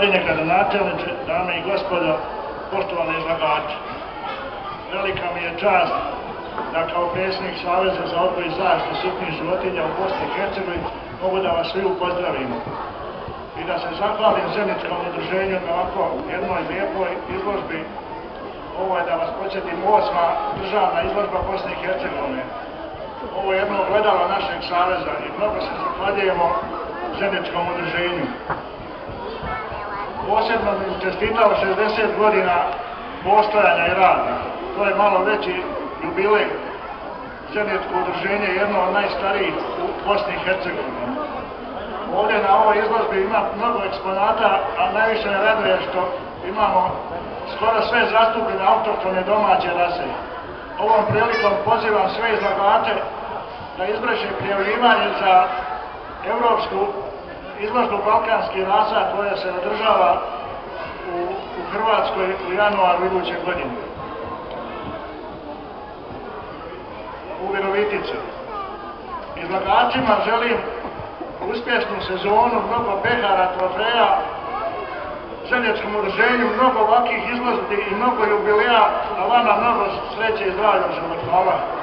Gospodine gradonačelniče, dame i gospodo, poštovani izlagači. Velika mi je čast da kao predsjednik Saveza za odgoj i zaštitu sitnih životinja u Bosni i Hercegovini mogu da vas svi pozdravimo i da se zahvalim Zenitskom udruženju na ovako jednoj lijepoj izložbi. Ovo je, da vas podsjetim, 8. državna izložba Bosne i Hercegovine. Ovo je jedno ogledalo našeg saveza i mnogo se zahvaljujemo Zenitskom udruženju. Posebno bi čestitao 60 godina postojanja i rada. To je malo veći jubilej. Zenitsko udruženje je jedno od najstarijih u Bosni i Hercegovini. Ovdje na ovoj izložbi ima mnogo eksponata, a najviše me raduje što imamo skoro sve zastupljene autohtone domaće rase. Ovom prilikom pozivam sve izlagače da izvrše prijavljivanje za Evropsku izložbu balkanskih rasa koja se održava u Hrvatskoj u januaru iduće godine u Virovitici. Izlagačima želim uspješnu sezonu, mnogo pehara, trofeja, Zenitskom udruženju mnogo ovakvih izložbi i mnogo jubileja, a vama mnogo sreće i zdravlja u životu. Hvala.